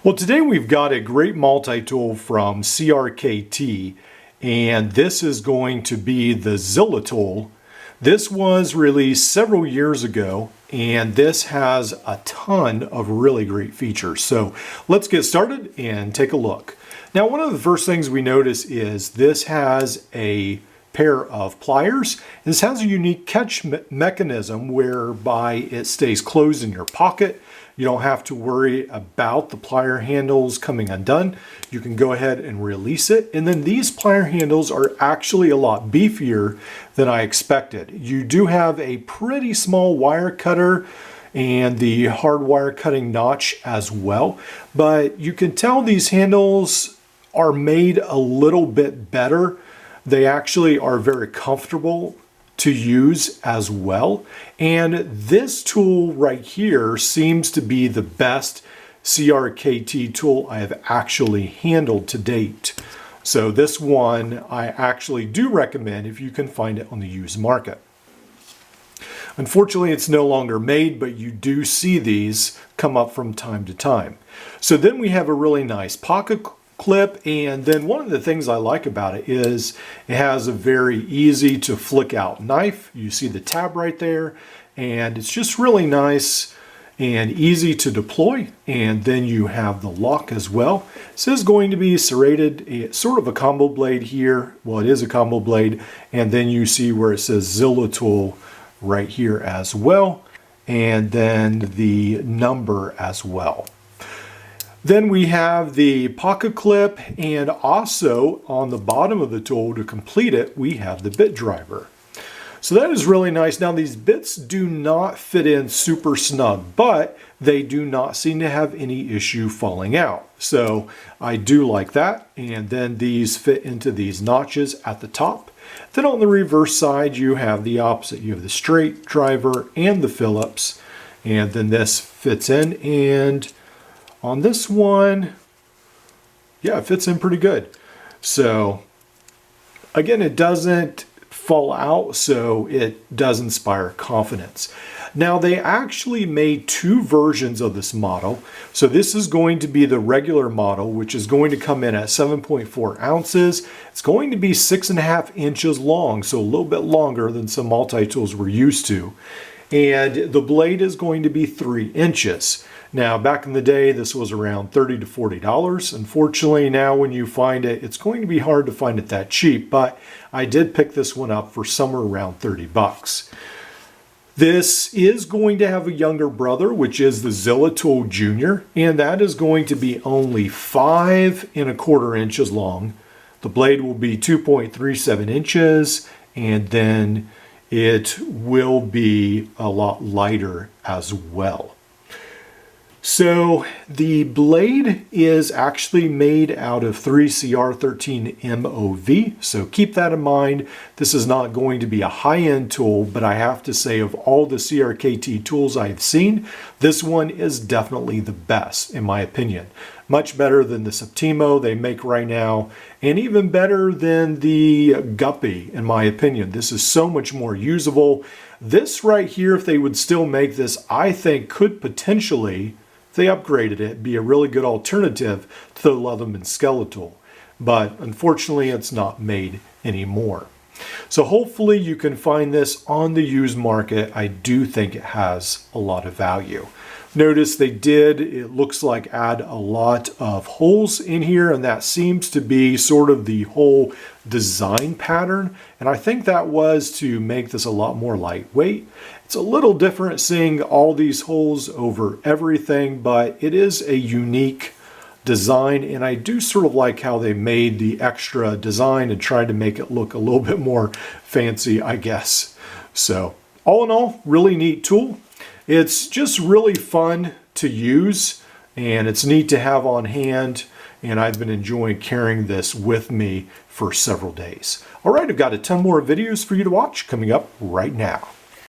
Well, today we've got a great multi-tool from CRKT, and this is going to be the Zilla-Tool. This was released several years ago, and this has a ton of really great features. So let's get started and take a look. Now, one of the first things we notice is this has a pair of pliers. This has a unique catch mechanism whereby it stays closed in your pocket. You don't have to worry about the plier handles coming undone. You can go ahead and release it. And then these plier handles are actually a lot beefier than I expected. You do have a pretty small wire cutter and the hard wire cutting notch as well. But you can tell these handles are made a little bit better. They actually are very comfortable to use as well. And this tool right here seems to be the best CRKT tool I have actually handled to date. So this one I actually do recommend if you can find it on the used market. Unfortunately, it's no longer made, but you do see these come up from time to time. So then we have a really nice pocket clip, and then one of the things I like about it is it has a very easy to flick out knife. You see the tab right there, and it's just really nice and easy to deploy. And then you have the lock as well. This is going to be serrated. It's sort of a combo blade here. Well, it is a combo blade, and then you see where it says Zilla-Tool right here as well, and then the number as well. Then we have the pocket clip, and also on the bottom of the tool to complete it, we have the bit driver. So that is really nice. Now these bits do not fit in super snug, but they do not seem to have any issue falling out. So I do like that. And then these fit into these notches at the top. Then on the reverse side, you have the opposite. You have the straight driver and the Phillips. And then this fits in, and on this one, yeah, it fits in pretty good. So again, it doesn't fall out, so it does inspire confidence. Now, they actually made two versions of this model. So this is going to be the regular model, which is going to come in at 7.4 ounces. It's going to be 6.5 inches long, so a little bit longer than some multi-tools we're used to. And the blade is going to be 3 inches. Now, back in the day, this was around $30 to $40. Unfortunately, now when you find it, it's going to be hard to find it that cheap, but I did pick this one up for somewhere around 30 bucks. This is going to have a younger brother, which is the Zilla-Tool Junior, and that is going to be only 5.25 inches long. The blade will be 2.37 inches, and then it will be a lot lighter as well. So the blade is actually made out of 3CR13 MOV, so keep that in mind. This is not going to be a high-end tool, but I have to say of all the CRKT tools I've seen, this one is definitely the best in my opinion. Much better than the Septimo they make right now, and even better than the Guppy in my opinion. This is so much more usable. This right here, if they would still make this, I think could potentially, if they upgraded it, be a really good alternative to the Leatherman Skeletal. But unfortunately, it's not made anymore. So hopefully you can find this on the used market. I do think it has a lot of value. Notice they did, it looks like, add a lot of holes in here, and that seems to be sort of the whole design pattern. And I think that was to make this a lot more lightweight. It's a little different seeing all these holes over everything, but it is a unique design, and I do sort of like how they made the extra design and tried to make it look a little bit more fancy, I guess. So all in all, really neat tool. It's just really fun to use, and it's neat to have on hand, and I've been enjoying carrying this with me for several days. All right, I've got a ton more videos for you to watch coming up right now.